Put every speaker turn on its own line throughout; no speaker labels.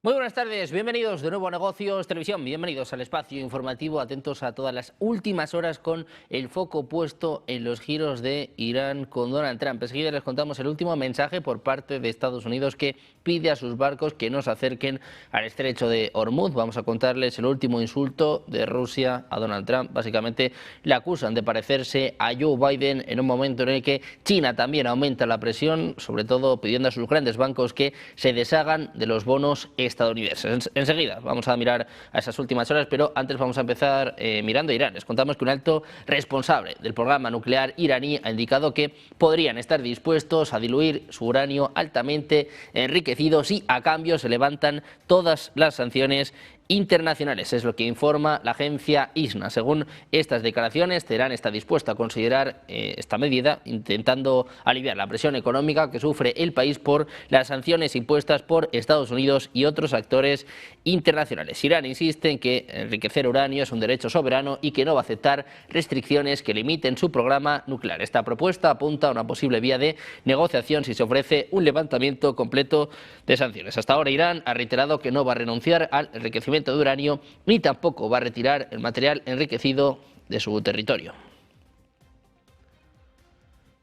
Muy buenas tardes, bienvenidos de nuevo a Negocios Televisión, bienvenidos al espacio informativo, atentos a todas las últimas horas con el foco puesto en los giros de Irán con Donald Trump. Enseguida les contamos el último mensaje por parte de Estados Unidos que pide a sus barcos que no se acerquen al estrecho de Hormuz. Vamos a contarles el último insulto de Rusia a Donald Trump. Básicamente le acusan de parecerse a Joe Biden en un momento en el que China también aumenta la presión, sobre todo pidiendo a sus grandes bancos que se deshagan de los bonos estadounidenses. Enseguida vamos a mirar a esas últimas horas, pero antes vamos a empezar mirando a Irán. Les contamos que un alto responsable del programa nuclear iraní ha indicado que podrían estar dispuestos a diluir su uranio altamente enriquecido si a cambio se levantan todas las sanciones internacionales. Es lo que informa la agencia ISNA. Según estas declaraciones, Teherán está dispuesta a considerar esta medida, intentando aliviar la presión económica que sufre el país por las sanciones impuestas por Estados Unidos y otros actores internacionales. Irán insiste en que enriquecer uranio es un derecho soberano y que no va a aceptar restricciones que limiten su programa nuclear. Esta propuesta apunta a una posible vía de negociación si se ofrece un levantamiento completo de sanciones. Hasta ahora Irán ha reiterado que no va a renunciar al enriquecimiento de uranio ni tampoco va a retirar el material enriquecido de su territorio.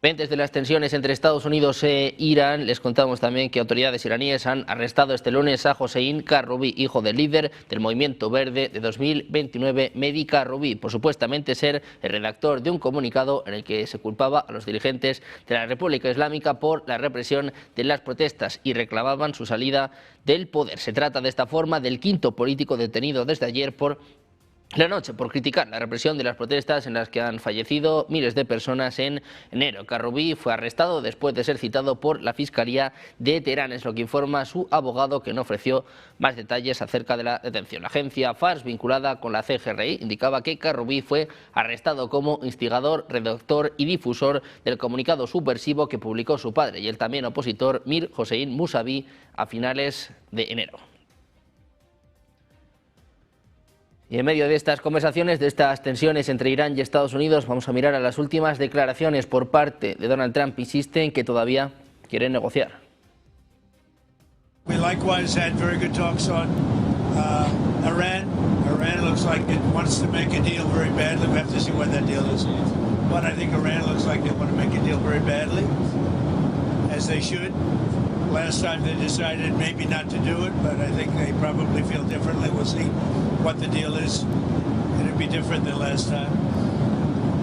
Pendientes de las tensiones entre Estados Unidos e Irán, les contamos también que autoridades iraníes han arrestado este lunes a Hossein Karoubi, hijo del líder del Movimiento Verde de 2029, Mehdi Karoubi, por supuestamente ser el redactor de un comunicado en el que se culpaba a los dirigentes de la República Islámica por la represión de las protestas y reclamaban su salida del poder. Se trata de esta forma del quinto político detenido desde ayer por la noche por criticar la represión de las protestas en las que han fallecido miles de personas en enero. Karoubi fue arrestado después de ser citado por la Fiscalía de Teherán, es lo que informa su abogado, que no ofreció más detalles acerca de la detención. La agencia Fars, vinculada con la CGRI, indicaba que Karoubi fue arrestado como instigador, redactor y difusor del comunicado subversivo que publicó su padre y el también opositor Mir Hossein Mousavi a finales de enero. Y en medio de estas conversaciones, de estas tensiones entre Irán y Estados Unidos, vamos a mirar a las últimas declaraciones por parte de Donald Trump. Insiste en que todavía quieren negociar.
We likewise had very good talks on Iran. Iran looks like it wants to make a deal very badly. We have to see what that deal is. But I think Iran looks like they want to make a deal very badly, as they should. Last time they decided maybe not to do it, but I think they probably feel differently. We'll see what the deal is. It'll be different than last time.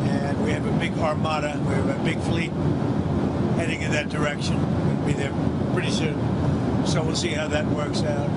And we have a big armada, we have a big fleet heading in that direction. We'll be there pretty soon. So we'll see how that works out.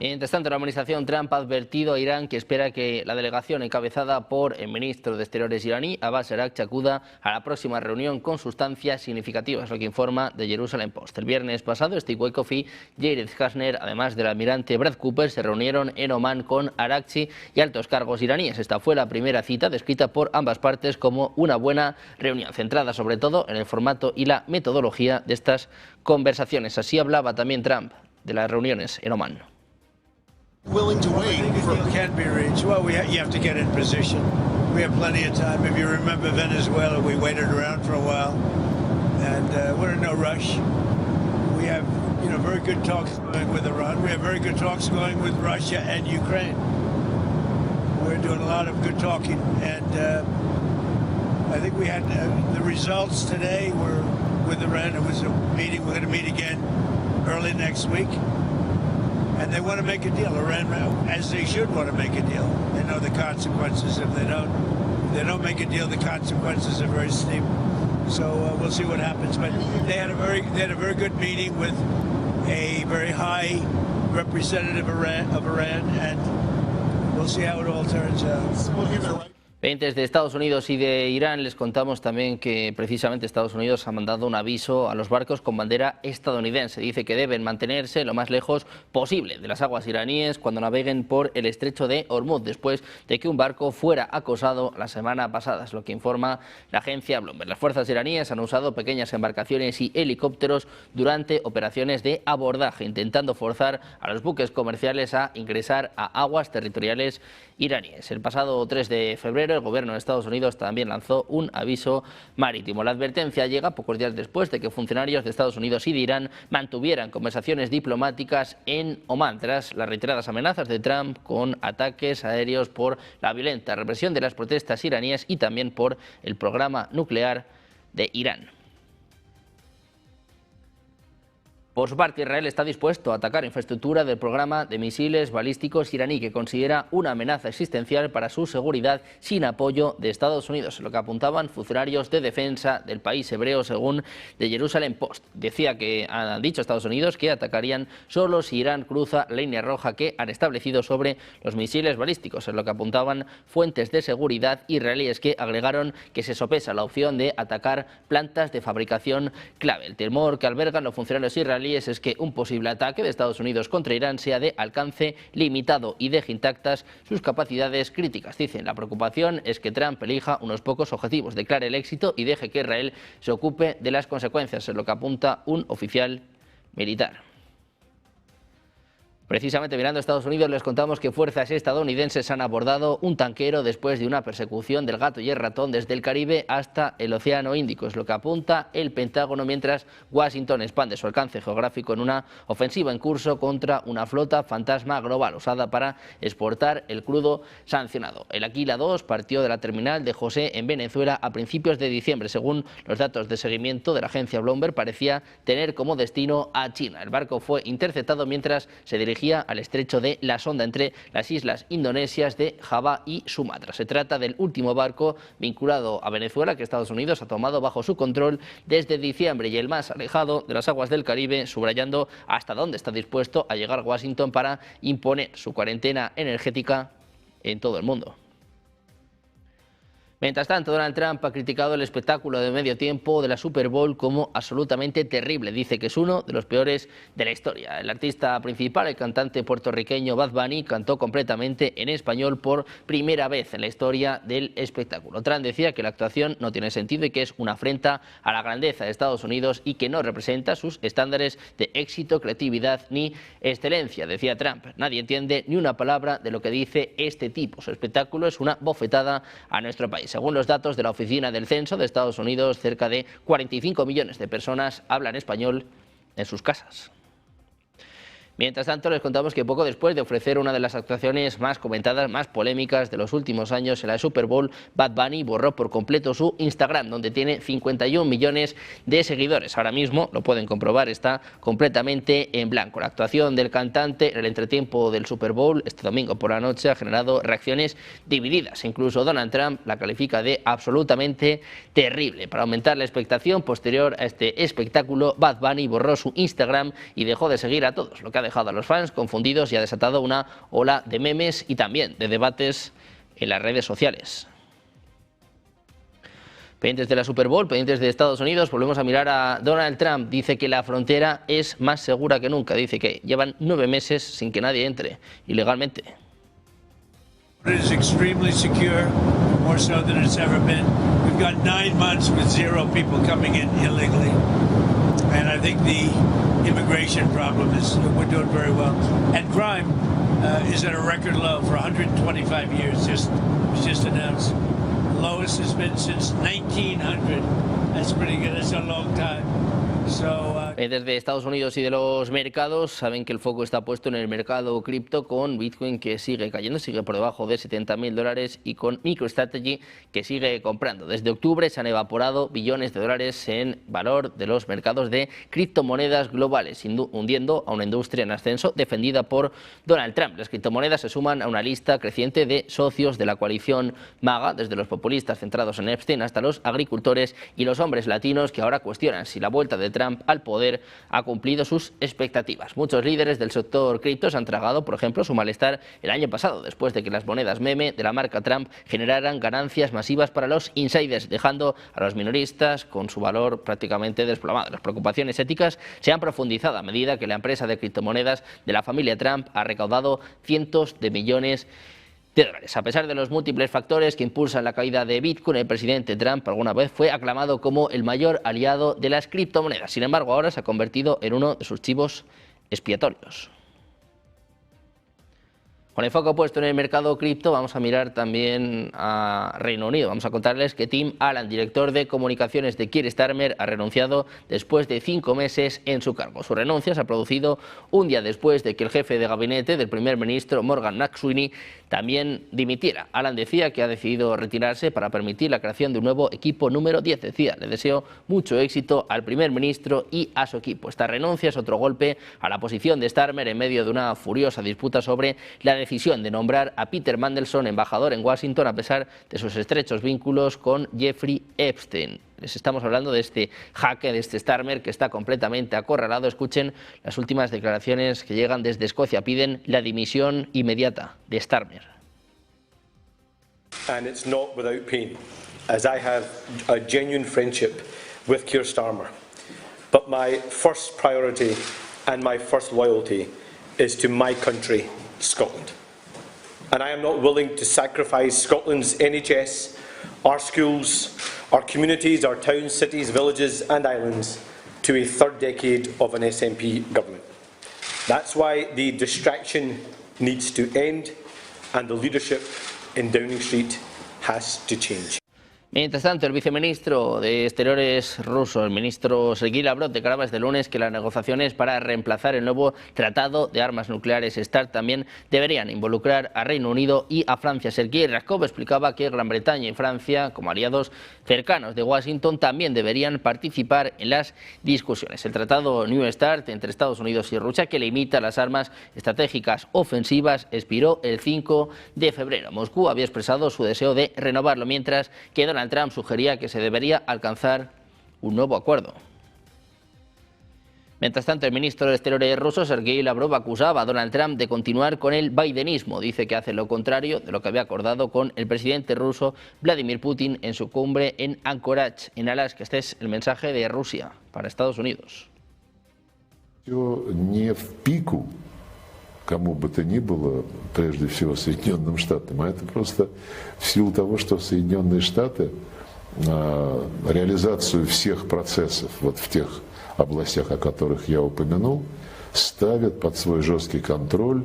Mientras tanto, la administración Trump ha advertido a Irán que espera que la delegación encabezada por el ministro de Exteriores iraní, Abbas Araghchi, acuda a la próxima reunión con sustancias significativas, lo que informa The Jerusalem Post. El viernes pasado, Steve Witkoff y Jared Kushner, además del almirante Brad Cooper, se reunieron en Omán con Araghchi y altos cargos iraníes. Esta fue la primera cita descrita por ambas partes como una buena reunión, centrada sobre todo en el formato y la metodología de estas conversaciones. Así hablaba también Trump de las reuniones en Omán.
Willing to wait for can be reached. Well, you have to get in position. We have plenty of time. If you remember Venezuela, we waited around for a while, and we're in no rush. We have, very good talks going with Iran. We have very good talks going with Russia and Ukraine. We're doing a lot of good talking, and I think we had the results today were with Iran. It was a meeting. We're going to meet again early next week, and they want to make a deal. Iran, as they should, want to make a deal. They know the consequences if they don't. If they don't make a deal, the consequences are very steep. So we'll see what happens. But they had a very good meeting with a very high representative of Iran, and we'll see how it all turns out.
Pendientes de Estados Unidos y de Irán, les contamos también que precisamente Estados Unidos ha mandado un aviso a los barcos con bandera estadounidense. Dice que deben mantenerse lo más lejos posible de las aguas iraníes cuando naveguen por el estrecho de Hormuz, después de que un barco fuera acosado la semana pasada, es lo que informa la agencia Bloomberg. Las fuerzas iraníes han usado pequeñas embarcaciones y helicópteros durante operaciones de abordaje, intentando forzar a los buques comerciales a ingresar a aguas territoriales iraníes. El pasado 3 de febrero, febrero, el gobierno de Estados Unidos también lanzó un aviso marítimo. La advertencia llega pocos días después de que funcionarios de Estados Unidos y de Irán mantuvieran conversaciones diplomáticas en Omán tras las reiteradas amenazas de Trump con ataques aéreos por la violenta represión de las protestas iraníes y también por el programa nuclear de Irán. Por su parte, Israel está dispuesto a atacar infraestructura del programa de misiles balísticos iraní, que considera una amenaza existencial para su seguridad sin apoyo de Estados Unidos, lo que apuntaban funcionarios de defensa del país hebreo, según The Jerusalem Post. Decía que han dicho Estados Unidos que atacarían solo si Irán cruza la línea roja que han establecido sobre los misiles balísticos, en lo que apuntaban fuentes de seguridad israelíes, que agregaron que se sopesa la opción de atacar plantas de fabricación clave. El temor que albergan los funcionarios israelíes es que un posible ataque de Estados Unidos contra Irán sea de alcance limitado y deje intactas sus capacidades críticas. Dicen, la preocupación es que Trump elija unos pocos objetivos, declare el éxito y deje que Israel se ocupe de las consecuencias, en lo que apunta un oficial militar. Precisamente mirando a Estados Unidos, les contamos que fuerzas estadounidenses han abordado un tanquero después de una persecución del gato y el ratón desde el Caribe hasta el Océano Índico. Es lo que apunta el Pentágono, mientras Washington expande su alcance geográfico en una ofensiva en curso contra una flota fantasma global usada para exportar el crudo sancionado. El Aquila 2 partió de la terminal de José en Venezuela a principios de diciembre. Según los datos de seguimiento de la agencia Bloomberg, parecía tener como destino a China. El barco fue interceptado mientras se dirigía al estrecho de La Sonda, entre las islas indonesias de Java y Sumatra. Se trata del último barco vinculado a Venezuela que Estados Unidos ha tomado bajo su control desde diciembre, y el más alejado de las aguas del Caribe, subrayando hasta dónde está dispuesto a llegar Washington para imponer su cuarentena energética en todo el mundo. Mientras tanto, Donald Trump ha criticado el espectáculo de medio tiempo de la Super Bowl como absolutamente terrible. Dice que es uno de los peores de la historia. El artista principal, el cantante puertorriqueño Bad Bunny, cantó completamente en español por primera vez en la historia del espectáculo. Trump decía que la actuación no tiene sentido y que es una afrenta a la grandeza de Estados Unidos y que no representa sus estándares de éxito, creatividad ni excelencia. Decía Trump, nadie entiende ni una palabra de lo que dice este tipo. Su espectáculo es una bofetada a nuestro país. Según los datos de la Oficina del Censo de Estados Unidos, cerca de 45 millones de personas hablan español en sus casas. Mientras tanto, les contamos que poco después de ofrecer una de las actuaciones más comentadas, más polémicas de los últimos años en la Super Bowl, Bad Bunny borró por completo su Instagram, donde tiene 51 millones de seguidores. Ahora mismo, lo pueden comprobar, está completamente en blanco. La actuación del cantante en el entretiempo del Super Bowl este domingo por la noche ha generado reacciones divididas. Incluso Donald Trump la califica de absolutamente terrible. Para aumentar la expectación posterior a este espectáculo, Bad Bunny borró su Instagram y dejó de seguir a todos, lo que ha dejado a los fans confundidos y ha desatado una ola de memes y también de debates en las redes sociales. Pendientes de la Super Bowl, pendientes de Estados Unidos, volvemos a mirar a Donald Trump. Dice que la frontera es más segura que nunca. Dice que llevan 9 meses sin que nadie entre ilegalmente.
It is extremely secure, more so than it's ever been. We've got 9 months with 0 people coming in illegally. And I think the immigration problem we're doing very well. And crime is at a record low for 125 years, just announced. Lowest has been since 1900. That's pretty good, that's a long time.
Desde Estados Unidos y de los mercados saben que el foco está puesto en el mercado cripto, con Bitcoin que sigue cayendo, sigue por debajo de $70.000, y con MicroStrategy que sigue comprando. Desde octubre se han evaporado billones de dólares en valor de los mercados de criptomonedas globales, hundiendo a una industria en ascenso defendida por Donald Trump. Las criptomonedas se suman a una lista creciente de socios de la coalición MAGA, desde los populistas centrados en Epstein hasta los agricultores y los hombres latinos que ahora cuestionan si la vuelta de Trump al poder ha cumplido sus expectativas. Muchos líderes del sector cripto se han tragado, por ejemplo, su malestar el año pasado, después de que las monedas meme de la marca Trump generaran ganancias masivas para los insiders, dejando a los minoristas con su valor prácticamente desplomado. Las preocupaciones éticas se han profundizado a medida que la empresa de criptomonedas de la familia Trump ha recaudado cientos de millones de dólares. A pesar de los múltiples factores que impulsan la caída de Bitcoin, el presidente Trump alguna vez fue aclamado como el mayor aliado de las criptomonedas. Sin embargo, ahora se ha convertido en uno de sus chivos expiatorios. Con el foco puesto en el mercado cripto, vamos a mirar también a Reino Unido. Vamos a contarles que Tim Allen, director de comunicaciones de Keir Starmer, ha renunciado después de 5 meses en su cargo. Su renuncia se ha producido un día después de que el jefe de gabinete del primer ministro, Morgan McSweeney, también dimitiera. Allen decía que ha decidido retirarse para permitir la creación de un nuevo equipo número 10. Decía, le deseo mucho éxito al primer ministro y a su equipo. Esta renuncia es otro golpe a la posición de Starmer en medio de una furiosa disputa sobre la decisión de nombrar a Peter Mandelson embajador en Washington a pesar de sus estrechos vínculos con Jeffrey Epstein. Les estamos hablando de este jaque, de este Starmer que está completamente acorralado. Escuchen las últimas declaraciones que llegan desde Escocia. Piden la dimisión inmediata de Starmer.
And it's not without pain, as I have a genuine friendship with Keir Starmer. But my first priority and my first loyalty is to my country, Scotland. And I am not willing to sacrifice Scotland's NHS, our schools, our communities, our towns, cities, villages and islands to a third decade of an SNP government. That's why the distraction needs to end and the leadership in Downing Street has to change.
Mientras tanto, el viceministro de Exteriores ruso, el ministro Sergei Lavrov, declaraba este lunes que las negociaciones para reemplazar el nuevo tratado de armas nucleares START también deberían involucrar a Reino Unido y a Francia. Sergei Ryabkov explicaba que Gran Bretaña y Francia, como aliados cercanos de Washington, también deberían participar en las discusiones. El tratado New START entre Estados Unidos y Rusia, que limita las armas estratégicas ofensivas, expiró el 5 de febrero. Moscú había expresado su deseo de renovarlo, mientras que Donald Trump sugería que se debería alcanzar un nuevo acuerdo. Mientras tanto, el ministro de Exteriores ruso, Sergei Lavrov, acusaba a Donald Trump de continuar con el bidenismo. Dice que hace lo contrario de lo que había acordado con el presidente ruso Vladimir Putin en su cumbre en Anchorage, en Alaska. Este es el mensaje de Rusia para Estados Unidos.
Кому бы то ни было, прежде всего Соединенным Штатам, а это просто в силу того, что Соединенные Штаты реализацию всех процессов вот в тех областях, о которых я упомянул, ставят под свой жесткий контроль.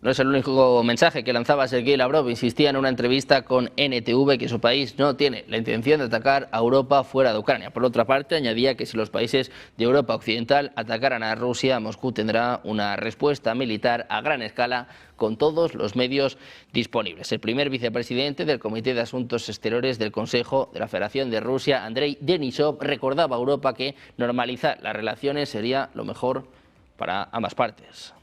No es el único mensaje que lanzaba Sergei Lavrov. Insistía en una entrevista con NTV que su país no tiene la intención de atacar a Europa fuera de Ucrania. Por otra parte, añadía que si los países de Europa Occidental atacaran a Rusia, Moscú tendrá una respuesta militar a gran escala con todos los medios disponibles. El primer vicepresidente del Comité de Asuntos Exteriores del Consejo de la Federación de Rusia, Andrei Denisov, recordaba a Europa que normalizar las relaciones sería lo mejor para ambas partes.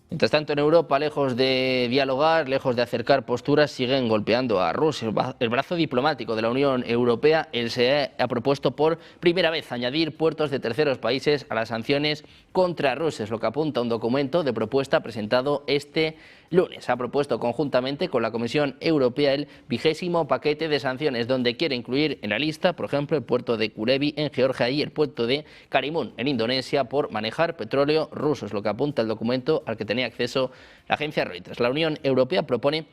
Mientras tanto, en Europa, lejos de dialogar, lejos de acercar posturas, siguen golpeando a Rusia. El brazo diplomático de la Unión Europea, el SEE, ha propuesto por primera vez añadir puertos de terceros países a las sanciones contra Rusia, es lo que apunta un documento de propuesta presentado este lunes. Ha propuesto conjuntamente con la Comisión Europea el 20º paquete de sanciones, donde quiere incluir en la lista, por ejemplo, el puerto de Kurevi en Georgia y el puerto de Karimun en Indonesia por manejar petróleo ruso, es lo que apunta el documento al que tenía acceso la agencia Reuters. La Unión Europea propone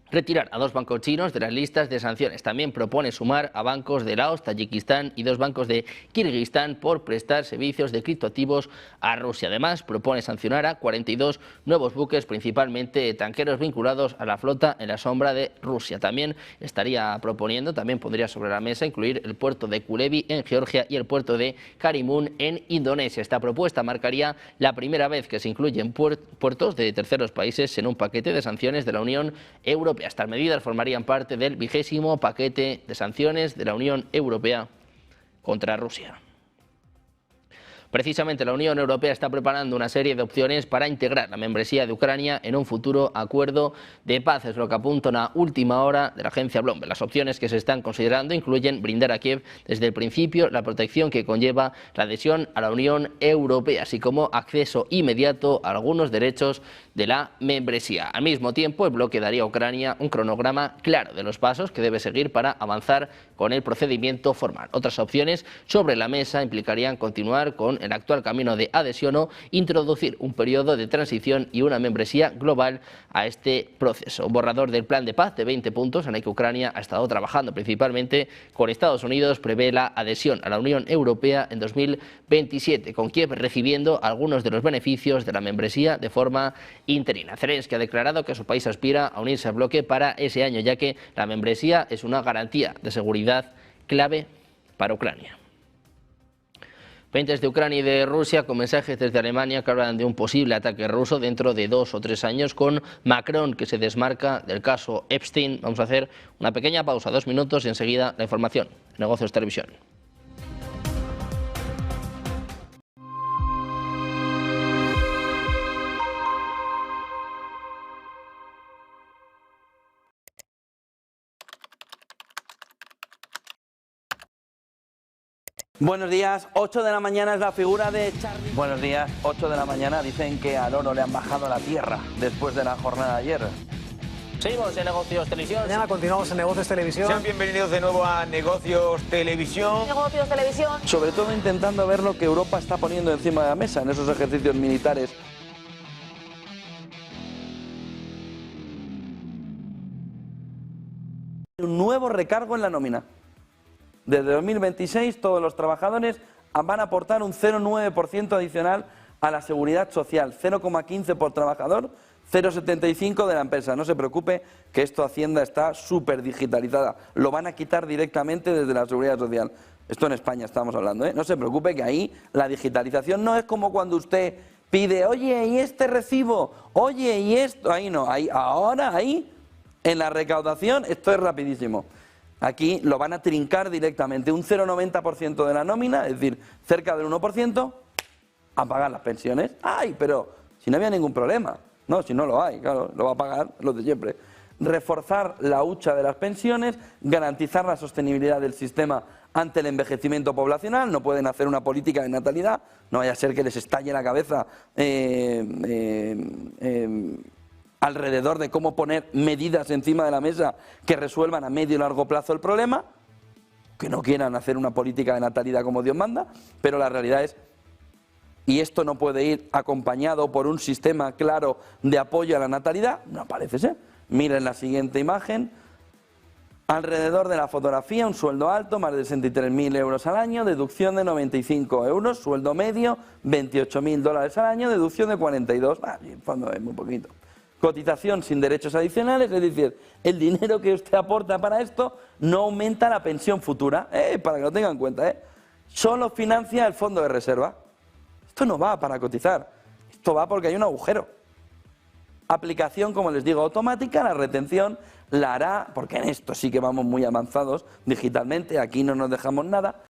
retirar a 2 bancos chinos de las listas de sanciones. También propone sumar a bancos de Laos, Tayikistán y 2 bancos de Kirguistán por prestar servicios de criptoactivos a Rusia. Además, propone sancionar a 42 nuevos buques, principalmente tanqueros vinculados a la flota en la sombra de Rusia. También estaría proponiendo, también pondría sobre la mesa, incluir el puerto de Kurevi en Georgia y el puerto de Karimun en Indonesia. Esta propuesta marcaría la primera vez que se incluyen puertos de terceros países en un paquete de sanciones de la Unión Europea. Estas medidas formarían parte del 20º paquete de sanciones de la Unión Europea contra Rusia. Precisamente la Unión Europea está preparando una serie de opciones para integrar la membresía de Ucrania en un futuro acuerdo de paz, es lo que apunta una última hora de la agencia Bloomberg. Las opciones que se están considerando incluyen brindar a Kiev desde el principio la protección que conlleva la adhesión a la Unión Europea, así como acceso inmediato a algunos derechos de la membresía. Al mismo tiempo, el bloque daría a Ucrania un cronograma claro de los pasos que debe seguir para avanzar con el procedimiento formal. Otras opciones sobre la mesa implicarían continuar con el actual camino de adhesión o introducir un periodo de transición y una membresía global a este proceso. Un borrador del plan de paz de 20 puntos en el que Ucrania ha estado trabajando principalmente con Estados Unidos prevé la adhesión a la Unión Europea en 2027, con Kiev recibiendo algunos de los beneficios de la membresía de forma interina. Zelensky ha declarado que su país aspira a unirse al bloque para ese año, ya que la membresía es una garantía de seguridad clave para Ucrania. Pendientes de Ucrania y de Rusia, con mensajes desde Alemania que hablan de un posible ataque ruso dentro de 2 o 3 años, con Macron que se desmarca del caso Epstein. Vamos a hacer una pequeña pausa, 2 minutos, y enseguida la información. Negocios Televisión.
Buenos días, 8 de la mañana es la figura de Charlie. Buenos días, 8 de la mañana, dicen que al oro le han bajado la tierra después de la jornada de ayer.
Seguimos en Negocios Televisión.
Mañana continuamos en Negocios Televisión.
Sean bienvenidos de nuevo a Negocios Televisión.
Negocios Televisión.
Sobre todo intentando ver lo que Europa está poniendo encima de la mesa en esos ejercicios militares. Un nuevo recargo en la nómina. Desde 2026 todos los trabajadores van a aportar un 0,9% adicional a la seguridad social, 0,15 por trabajador, 0,75 de la empresa. No se preocupe que esto Hacienda está súper digitalizada, lo van a quitar directamente desde la seguridad social. Esto en España estamos hablando, ¿eh? No se preocupe que ahí la digitalización no es como cuando usted pide, oye, ¿y este recibo? Oye, ¿y esto? Ahí no, ahí, en la recaudación, esto es rapidísimo. Aquí lo van a trincar directamente, un 0,90% de la nómina, es decir, cerca del 1%, a pagar las pensiones. ¡Ay! Pero si no había ningún problema. No, si no lo hay, claro, lo va a pagar los de siempre. Reforzar la hucha de las pensiones, garantizar la sostenibilidad del sistema ante el envejecimiento poblacional. No pueden hacer una política de natalidad, no vaya a ser que les estalle la cabeza alrededor de cómo poner medidas encima de la mesa que resuelvan a medio y largo plazo el problema, que no quieran hacer una política de natalidad como Dios manda, pero la realidad es, y esto no puede ir acompañado por un sistema claro de apoyo a la natalidad, no parece ser. Miren la siguiente imagen, alrededor de la fotografía, un sueldo alto, más de 63.000 euros al año, deducción de 95 euros, sueldo medio, 28.000 dólares al año, deducción de 42, en fondo es muy poquito. Cotización sin derechos adicionales, es decir, el dinero que usted aporta para esto no aumenta la pensión futura, para que lo tengan en cuenta, solo financia el fondo de reserva. Esto no va para cotizar, esto va porque hay un agujero. Aplicación, como les digo, automática, la retención la hará, porque en esto sí que vamos muy avanzados digitalmente, aquí no nos dejamos nada.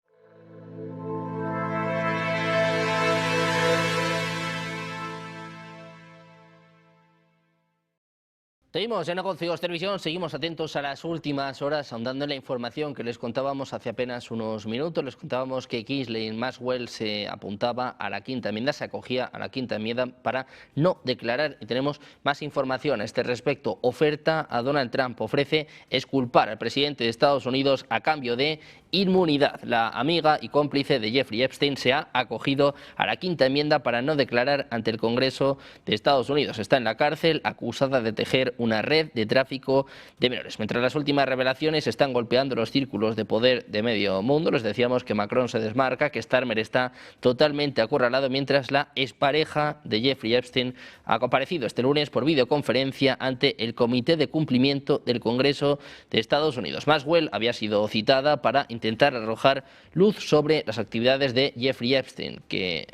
Seguimos en Negocios Televisión, seguimos atentos a las últimas horas, ahondando en la información que les contábamos hace apenas unos minutos. Les contábamos que Ghislaine Maxwell se apuntaba a la quinta enmienda, se acogía a la quinta enmienda para no declarar, y tenemos más información a este respecto. Oferta a Donald Trump, ofrece exculpar al presidente de Estados Unidos a cambio de inmunidad. La amiga y cómplice de Jeffrey Epstein se ha acogido a la quinta enmienda para no declarar ante el Congreso de Estados Unidos. Está en la cárcel acusada de tejer una red de tráfico de menores. Mientras las últimas revelaciones están golpeando los círculos de poder de medio mundo, les decíamos que Macron se desmarca, que Starmer está totalmente acorralado, mientras la expareja de Jeffrey Epstein ha comparecido este lunes por videoconferencia ante el Comité de Cumplimiento del Congreso de Estados Unidos. Maxwell había sido citada para intentar arrojar luz sobre las actividades de Jeffrey Epstein, que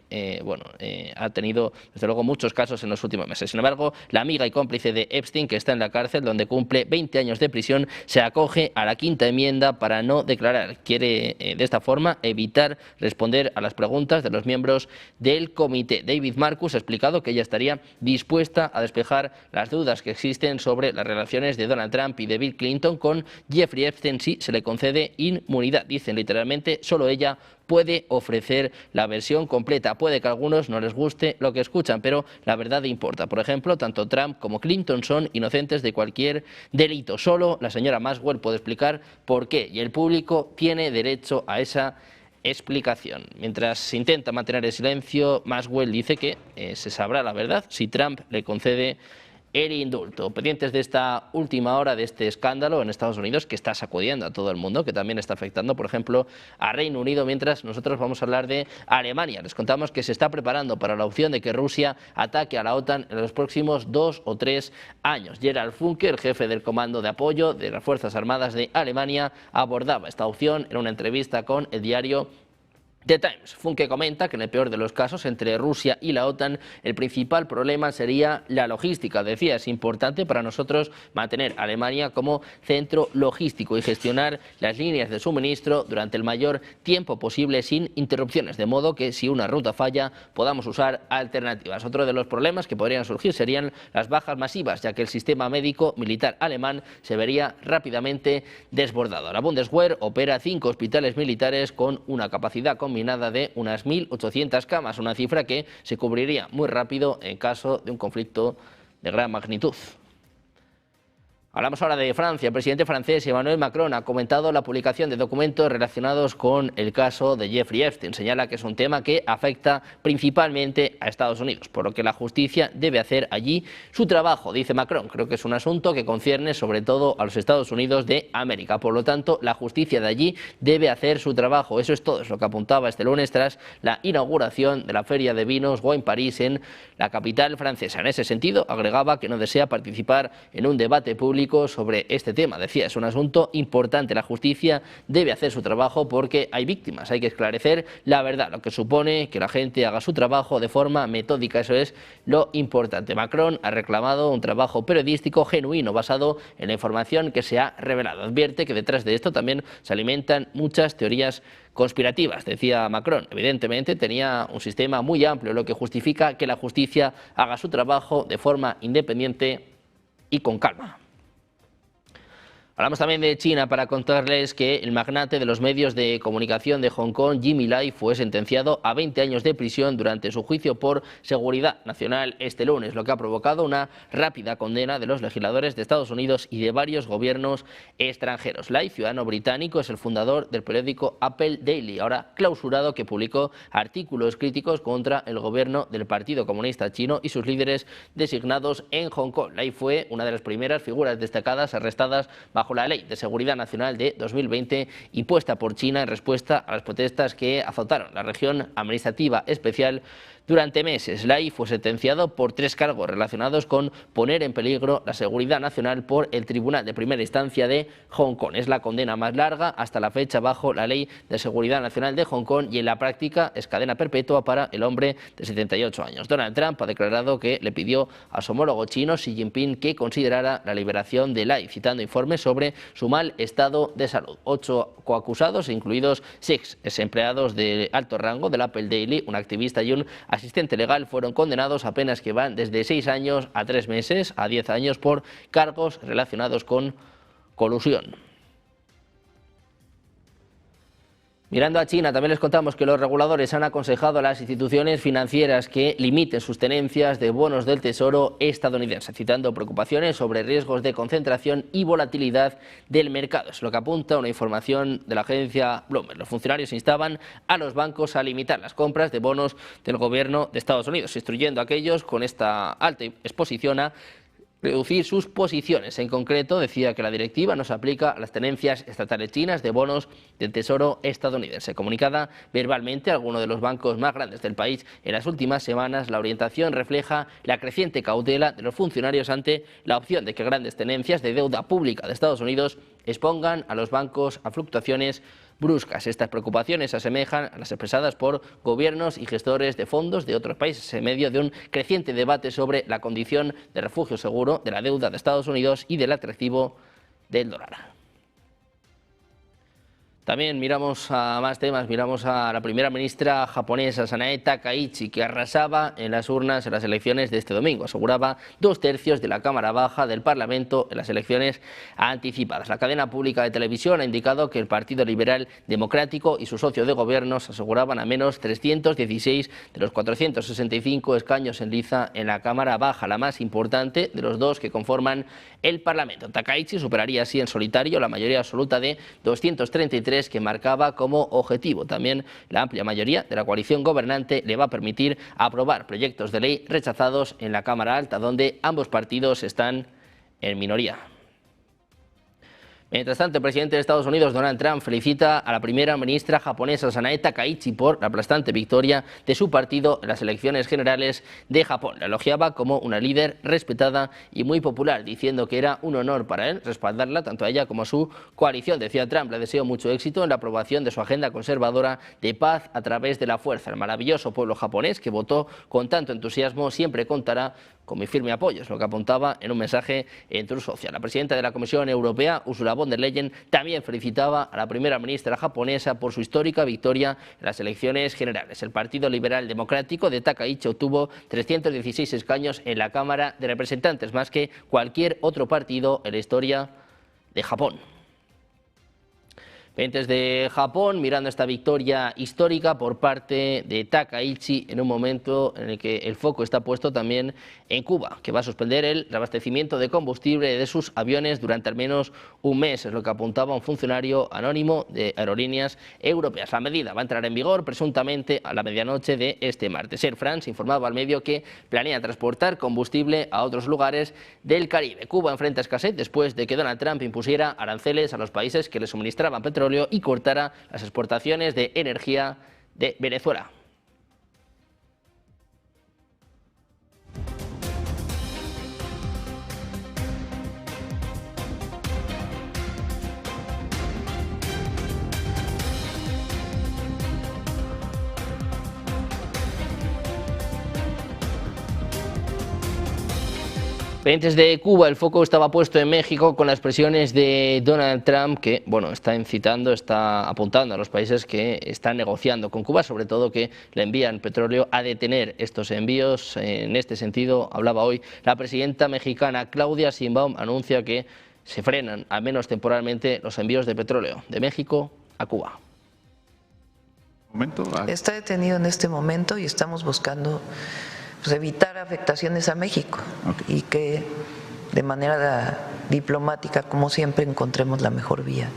ha tenido desde luego muchos casos en los últimos meses. Sin embargo, la amiga y cómplice de Epstein, que está en la cárcel donde cumple 20 años de prisión, se acoge a la quinta enmienda para no declarar. Quiere de esta forma evitar responder a las preguntas de los miembros del comité. David Marcus ha explicado que ella estaría dispuesta a despejar las dudas que existen sobre las relaciones de Donald Trump y de Bill Clinton con Jeffrey Epstein si se le concede inmunidad. Dicen literalmente, solo ella puede ofrecer la versión completa. Puede que a algunos no les guste lo que escuchan, pero la verdad importa. Por ejemplo, tanto Trump como Clinton son inocentes de cualquier delito. Solo la señora Maxwell puede explicar por qué, y el público tiene derecho a esa explicación. Mientras se intenta mantener el silencio, Maxwell dice que se sabrá la verdad si Trump le concede el indulto. Pendientes de esta última hora de este escándalo en Estados Unidos que está sacudiendo a todo el mundo, que también está afectando, por ejemplo, a Reino Unido, mientras nosotros vamos a hablar de Alemania. Les contamos que se está preparando para la opción de que Rusia ataque a la OTAN en los próximos 2 o 3 años. Gerald Funke, el jefe del Comando de Apoyo de las Fuerzas Armadas de Alemania, abordaba esta opción en una entrevista con el diario The Times. Funke comenta que en el peor de los casos, entre Rusia y la OTAN, el principal problema sería la logística. Decía, es importante para nosotros mantener a Alemania como centro logístico y gestionar las líneas de suministro durante el mayor tiempo posible sin interrupciones, de modo que si una ruta falla podamos usar alternativas. Otro de los problemas que podrían surgir serían las bajas masivas, ya que el sistema médico militar alemán se vería rápidamente desbordado. La Bundeswehr opera 5 hospitales militares con una capacidad combinada de unas 1.800 camas, una cifra que se cubriría muy rápido en caso de un conflicto de gran magnitud. Hablamos ahora de Francia. El presidente francés Emmanuel Macron ha comentado la publicación de documentos relacionados con el caso de Jeffrey Epstein. Señala que es un tema que afecta principalmente a Estados Unidos, por lo que la justicia debe hacer allí su trabajo, dice Macron. Creo que es un asunto que concierne sobre todo a los Estados Unidos de América. Por lo tanto, la justicia de allí debe hacer su trabajo. Eso es todo, es lo que apuntaba este lunes tras la inauguración de la Feria de Vinos Wine Paris en la capital francesa. En ese sentido, agregaba que no desea participar en un debate público sobre este tema. Decía, es un asunto importante, la justicia debe hacer su trabajo porque hay víctimas, hay que esclarecer la verdad, lo que supone que la gente haga su trabajo de forma metódica, eso es lo importante. Macron ha reclamado un trabajo periodístico genuino basado en la información que se ha revelado. Advierte que detrás de esto también se alimentan muchas teorías conspirativas, decía Macron. Evidentemente tenía un sistema muy amplio, lo que justifica que la justicia haga su trabajo de forma independiente y con calma. Hablamos también de China para contarles que el magnate de los medios de comunicación de Hong Kong, Jimmy Lai, fue sentenciado a 20 años de prisión durante su juicio por seguridad nacional este lunes, lo que ha provocado una rápida condena de los legisladores de Estados Unidos y de varios gobiernos extranjeros. Lai, ciudadano británico, es el fundador del periódico Apple Daily, ahora clausurado, que publicó artículos críticos contra el gobierno del Partido Comunista Chino y sus líderes designados en Hong Kong. Lai fue una de las primeras figuras destacadas arrestadas bajo la Ley de Seguridad Nacional de 2020 impuesta por China en respuesta a las protestas que azotaron la región administrativa especial durante meses. Lai fue sentenciado por 3 cargos relacionados con poner en peligro la seguridad nacional por el Tribunal de Primera Instancia de Hong Kong. Es la condena más larga hasta la fecha bajo la Ley de Seguridad Nacional de Hong Kong y en la práctica es cadena perpetua para el hombre de 78 años. Donald Trump ha declarado que le pidió a su homólogo chino Xi Jinping que considerara la liberación de Lai, citando informes sobre su mal estado de salud. 8 coacusados, incluidos 6 empleados de alto rango del Apple Daily, un activista y un asistente legal, fueron condenados a penas que van desde 6 años a 3 meses a 10 años por cargos relacionados con colusión. Mirando a China, también les contamos que los reguladores han aconsejado a las instituciones financieras que limiten sus tenencias de bonos del Tesoro estadounidense, citando preocupaciones sobre riesgos de concentración y volatilidad del mercado. Es lo que apunta una información de la agencia Bloomberg. Los funcionarios instaban a los bancos a limitar las compras de bonos del gobierno de Estados Unidos, instruyendo a aquellos con esta alta exposición a reducir sus posiciones. En concreto, decía que la directiva no se aplica a las tenencias estatales chinas de bonos del Tesoro estadounidense. Comunicada verbalmente a alguno de los bancos más grandes del país en las últimas semanas, la orientación refleja la creciente cautela de los funcionarios ante la opción de que grandes tenencias de deuda pública de Estados Unidos expongan a los bancos a fluctuaciones bruscas. Estas preocupaciones se asemejan a las expresadas por gobiernos y gestores de fondos de otros países en medio de un creciente debate sobre la condición de refugio seguro de la deuda de Estados Unidos y del atractivo del dólar. También miramos a más temas, miramos a la primera ministra japonesa, Sanae Takaichi, que arrasaba en las urnas en las elecciones de este domingo. Aseguraba 2/3 de la Cámara Baja del Parlamento en las elecciones anticipadas. La cadena pública de televisión ha indicado que el Partido Liberal Democrático y su socio de gobierno aseguraban a menos 316 de los 465 escaños en liza en la Cámara Baja, la más importante de los 2 que conforman el Parlamento. Takaichi superaría así en solitario la mayoría absoluta de 233 2023 que marcaba como objetivo. También la amplia mayoría de la coalición gobernante le va a permitir aprobar proyectos de ley rechazados en la Cámara Alta, donde ambos partidos están en minoría. Mientras tanto, el presidente de Estados Unidos, Donald Trump, felicita a la primera ministra japonesa, Sanae Takaichi, por la aplastante victoria de su partido en las elecciones generales de Japón. La elogiaba como una líder respetada y muy popular, diciendo que era un honor para él respaldarla, tanto a ella como a su coalición. Decía Trump, le deseo mucho éxito en la aprobación de su agenda conservadora de paz a través de la fuerza. El maravilloso pueblo japonés, que votó con tanto entusiasmo, siempre contará con mi firme apoyo, es lo que apuntaba en un mensaje en Truth Social. La presidenta de la Comisión Europea, Ursula von der Leyen, también felicitaba a la primera ministra japonesa por su histórica victoria en las elecciones generales. El Partido Liberal Democrático de Takaichi obtuvo 316 escaños en la Cámara de Representantes, más que cualquier otro partido en la historia de Japón. Pendientes de Japón, mirando esta victoria histórica por parte de Takaichi en un momento en el que el foco está puesto también en Cuba, que va a suspender el abastecimiento de combustible de sus aviones durante al menos un mes, es lo que apuntaba un funcionario anónimo de Aerolíneas Europeas. La medida va a entrar en vigor presuntamente a la medianoche de este martes. Air France informaba al medio que planea transportar combustible a otros lugares del Caribe. Cuba enfrenta escasez después de que Donald Trump impusiera aranceles a los países que le suministraban petróleo y cortara las exportaciones de energía de Venezuela. Pendientes de Cuba, el foco estaba puesto en México con las presiones de Donald Trump que, está incitando, está apuntando a los países que están negociando con Cuba, sobre todo que le envían petróleo, a detener estos envíos. En este sentido, hablaba hoy la presidenta mexicana Claudia Sheinbaum, anuncia que se frenan, al menos temporalmente, los envíos de petróleo de México a Cuba.
Está detenido en este momento y estamos buscando evitar afectaciones a México y que de manera diplomática, como siempre, encontremos la mejor vía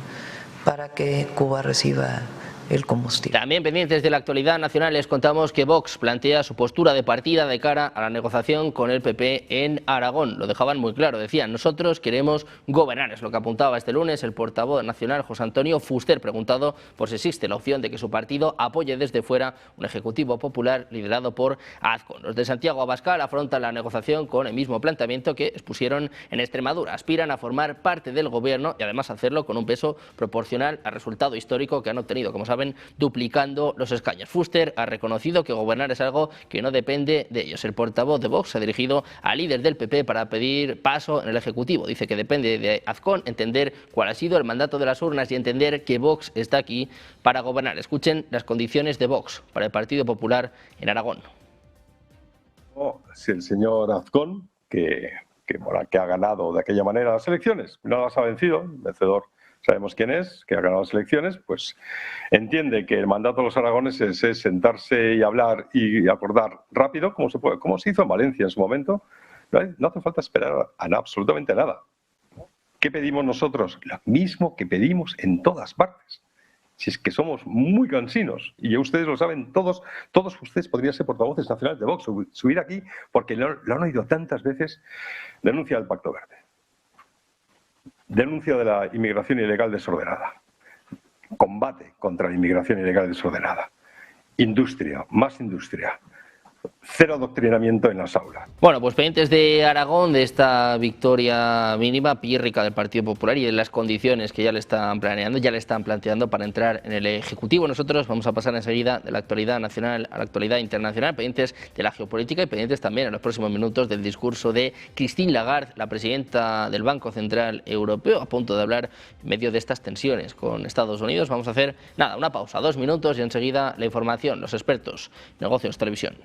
para que Cuba reciba el combustible.
También pendientes de la actualidad nacional, les contamos que Vox plantea su postura de partida de cara a la negociación con el PP en Aragón. Lo dejaban muy claro, decían, nosotros queremos gobernar, es lo que apuntaba este lunes el portavoz nacional José Antonio Fuster, preguntado por si existe la opción de que su partido apoye desde fuera un ejecutivo popular liderado por Azcón. Los de Santiago Abascal afrontan la negociación con el mismo planteamiento que expusieron en Extremadura. Aspiran a formar parte del gobierno y además hacerlo con un peso proporcional al resultado histórico que han obtenido, como saben, duplicando los escaños. Fuster ha reconocido que gobernar es algo que no depende de ellos. El portavoz de Vox se ha dirigido al líder del PP para pedir paso en el Ejecutivo. Dice que depende de Azcón entender cuál ha sido el mandato de las urnas y entender que Vox está aquí para gobernar. Escuchen las condiciones de Vox para el Partido Popular en Aragón.
Si el señor Azcón, que ha ganado de aquella manera las elecciones, no las ha vencido, el vencedor sabemos quién es, que ha ganado las elecciones, pues entiende que el mandato de los aragoneses es sentarse y hablar y acordar rápido, como se hizo en Valencia en su momento. No hace falta esperar a absolutamente nada. ¿Qué pedimos nosotros? Lo mismo que pedimos en todas partes. Si es que somos muy cansinos, y ya ustedes lo saben, todos ustedes podrían ser portavoces nacionales de Vox, subir aquí, porque lo han oído tantas veces, denuncia del Pacto Verde. Denuncia de la inmigración ilegal desordenada, combate contra la inmigración ilegal desordenada, industria, más industria, cero adoctrinamiento en las aulas.
Bueno, pues pendientes de Aragón, de esta victoria mínima, pírrica del Partido Popular y de las condiciones que ya le están planeando, ya le están planteando para entrar en el Ejecutivo. Nosotros vamos a pasar enseguida de la actualidad nacional a la actualidad internacional, pendientes de la geopolítica y pendientes también en los próximos minutos del discurso de Christine Lagarde, la presidenta del Banco Central Europeo, a punto de hablar en medio de estas tensiones con Estados Unidos. Vamos a hacer, una pausa, 2 minutos y enseguida la información, los expertos, negocios, televisión.